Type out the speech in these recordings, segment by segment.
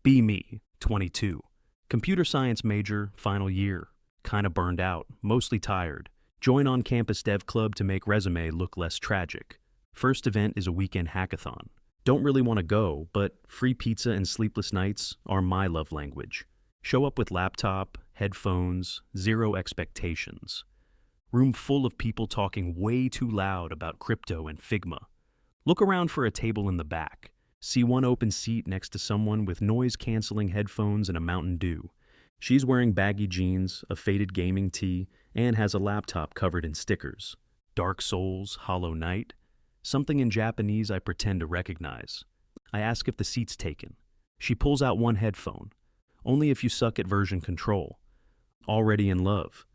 Be me, 22. Computer science major, final year. Kinda burned out, mostly tired. Join on-campus dev club to make resume look less tragic. First event is a weekend hackathon. Don't really want to go, but free pizza and sleepless nights are my love language. Show up with laptop, headphones, zero expectations. Room full of people talking way too loud about crypto and Figma. Look around for a table in the back. See one open seat next to someone with noise-canceling headphones and a Mountain Dew. She's wearing baggy jeans, a faded gaming tee, and has a laptop covered in stickers. Dark Souls, Hollow Knight. Something in Japanese I pretend to recognize. I ask if the seat's taken. She pulls out one headphone. Only if you suck at version control. Already in love.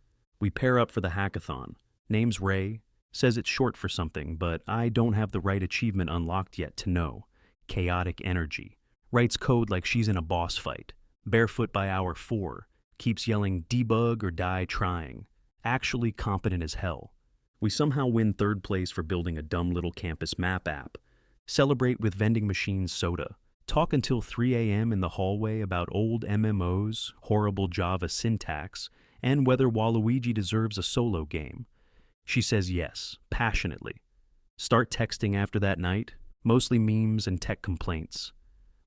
We pair up for the hackathon. Name's Ray. Says it's short for something, but I don't have the right achievement unlocked yet to know. Chaotic energy. Writes code like she's in a boss fight. Barefoot by hour 4. Keeps yelling debug or die trying. Actually competent as hell. We somehow win third place for building a dumb little campus map app. Celebrate with vending machine soda. Talk until 3 a.m. in the hallway about old MMOs, horrible Java syntax, and whether Waluigi deserves a solo game. She says yes, passionately. Start texting after that night, mostly memes and tech complaints.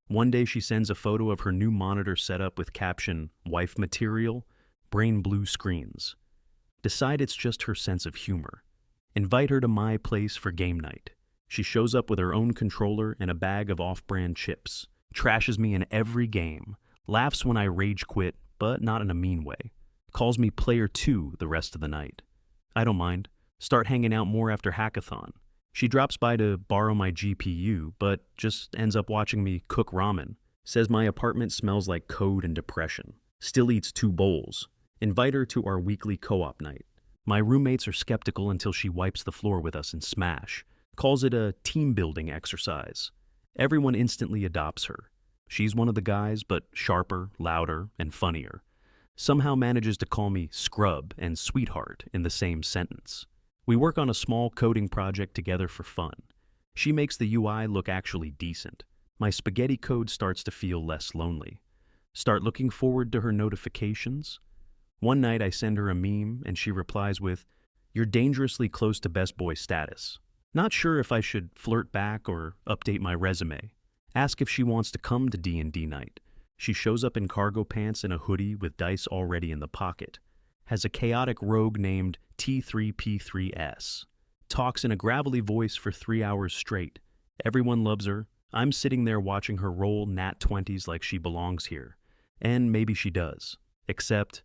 One day she sends a photo of her new monitor setup with caption, wife material, brain blue screens. Decide it's just her sense of humor. Invite her to my place for game night. She shows up with her own controller and a bag of off-brand chips. Trashes me in every game. Laughs when I rage quit, but not in a mean way. Calls me player 2 the rest of the night. I don't mind. Start hanging out more after hackathon. She drops by to borrow my GPU, but just ends up watching me cook ramen. Says my apartment smells like code and depression. Still eats 2 bowls. Invite her to our weekly co-op night. My roommates are skeptical until she wipes the floor with us in Smash. Calls it a team-building exercise. Everyone instantly adopts her. She's one of the guys, but sharper, louder, and funnier. Somehow manages to call me scrub and sweetheart in the same sentence. We work on a small coding project together for fun. She makes the UI look actually decent. My spaghetti code starts to feel less lonely. Start looking forward to her notifications. One night I send her a meme and she replies with, "You're dangerously close to best boy status." Not sure if I should flirt back or update my resume. Ask if she wants to come to D&D night. She shows up in cargo pants and a hoodie with dice already in the pocket. Has a chaotic rogue named T3P3S. Talks in a gravelly voice for 3 hours straight. Everyone loves her. I'm sitting there watching her roll nat 20s like she belongs here. And maybe she does. Except,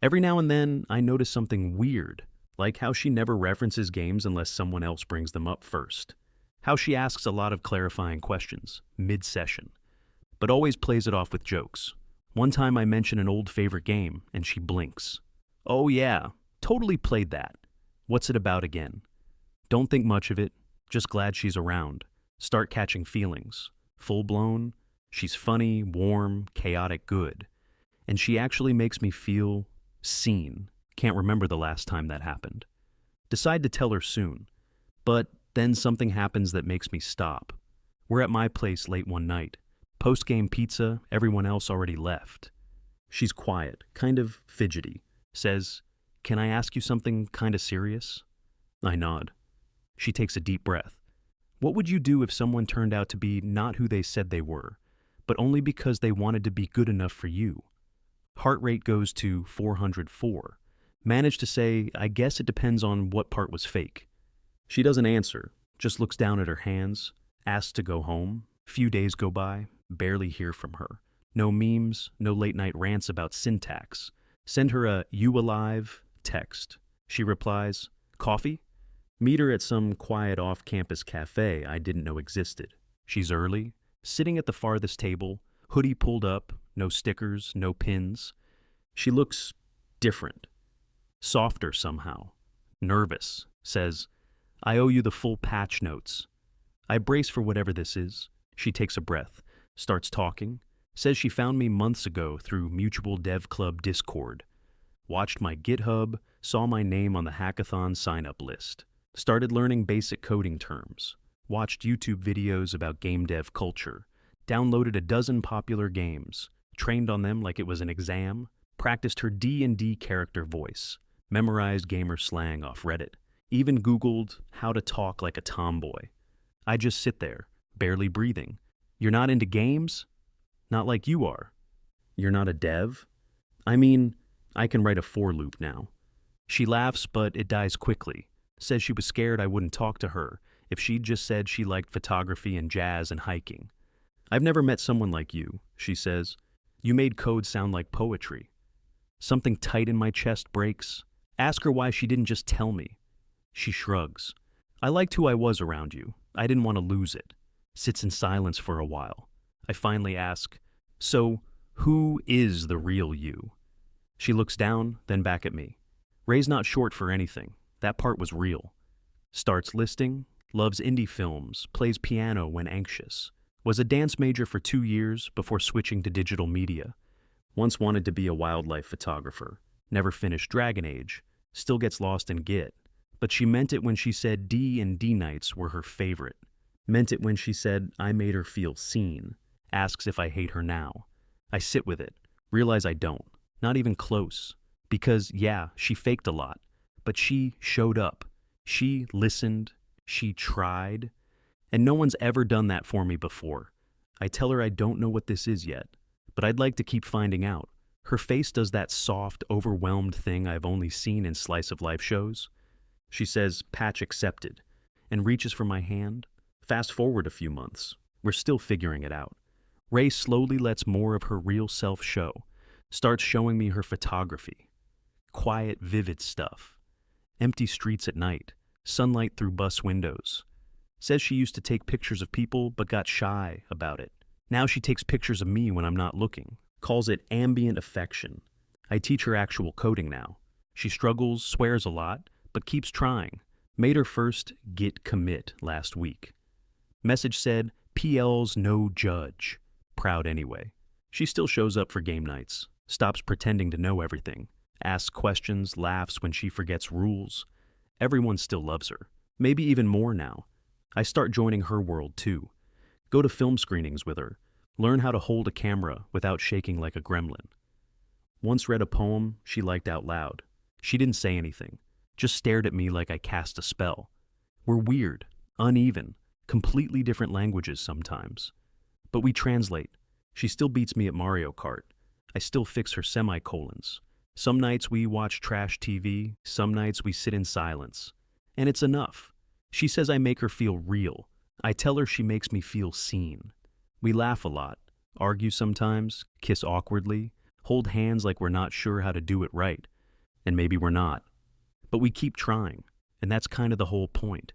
every now and then I notice something weird, like how she never references games unless someone else brings them up first. How she asks a lot of clarifying questions, mid-session, but always plays it off with jokes. One time I mention an old favorite game, and she blinks. Oh yeah, totally played that. What's it about again? Don't think much of it, just glad she's around. Start catching feelings. Full-blown, she's funny, warm, chaotic good. And she actually makes me feel seen. Can't remember the last time that happened. Decide to tell her soon. But then something happens that makes me stop. We're at my place late one night. Post-game pizza, everyone else already left. She's quiet, kind of fidgety. Says, "Can I ask you something kinda serious?" I nod. She takes a deep breath. What would you do if someone turned out to be not who they said they were, but only because they wanted to be good enough for you? Heart rate goes to 404. Managed to say, I guess it depends on what part was fake. She doesn't answer, just looks down at her hands, asks to go home. Few days go by, barely hear from her. No memes, no late-night rants about syntax. Send her a "you alive" text. She replies, "Coffee?" Meet her at some quiet off-campus cafe I didn't know existed. She's early, sitting at the farthest table, hoodie pulled up, no stickers, no pins. She looks different. Softer somehow. Nervous. Says, "I owe you the full patch notes." I brace for whatever this is. She takes a breath, starts talking, says she found me months ago through Mutual Dev Club Discord. Watched my GitHub, saw my name on the hackathon sign-up list. Started learning basic coding terms. Watched YouTube videos about game dev culture. Downloaded a dozen popular games, trained on them like it was an exam, practiced her D&D character voice, memorized gamer slang off Reddit, even Googled how to talk like a tomboy. I just sit there, barely breathing. You're not into games? Not like you are. You're not a dev? I mean, I can write a for loop now. She laughs, but it dies quickly. Says she was scared I wouldn't talk to her if she'd just said she liked photography and jazz and hiking. I've never met someone like you, she says. You made code sound like poetry. Something tight in my chest breaks. Ask her why she didn't just tell me. She shrugs. I liked who I was around you. I didn't want to lose it. Sits in silence for a while. I finally ask, so who is the real you? She looks down, then back at me. Ray's not short for anything. That part was real. Starts listing, loves indie films, plays piano when anxious. Was a dance major for 2 years before switching to digital media. Once wanted to be a wildlife photographer. Never finished Dragon Age. Still gets lost in Git. But she meant it when she said D&D nights were her favorite. Meant it when she said I made her feel seen. Asks if I hate her now. I sit with it. Realize I don't. Not even close. Because, yeah, she faked a lot. But she showed up. She listened. She tried. And no one's ever done that for me before. I tell her I don't know what this is yet. But I'd like to keep finding out. Her face does that soft, overwhelmed thing I've only seen in slice of life shows. She says, patch accepted, and reaches for my hand. Fast forward a few months. We're still figuring it out. Ray slowly lets more of her real self show. Starts showing me her photography. Quiet, vivid stuff. Empty streets at night. Sunlight through bus windows. Says she used to take pictures of people but got shy about it. Now she takes pictures of me when I'm not looking. Calls it ambient affection. I teach her actual coding now. She struggles, swears a lot, but keeps trying. Made her first git commit last week. Message said, PL's no judge. Proud anyway. She still shows up for game nights. Stops pretending to know everything. Asks questions, laughs when she forgets rules. Everyone still loves her. Maybe even more now. I start joining her world too. Go to film screenings with her. Learn how to hold a camera without shaking like a gremlin. Once read a poem she liked out loud. She didn't say anything. Just stared at me like I cast a spell. We're weird, uneven, completely different languages sometimes. But we translate. She still beats me at Mario Kart. I still fix her semicolons. Some nights we watch trash TV, some nights we sit in silence. And it's enough. She says I make her feel real. I tell her she makes me feel seen. We laugh a lot, argue sometimes, kiss awkwardly, hold hands like we're not sure how to do it right. And maybe we're not. But we keep trying, and that's kind of the whole point.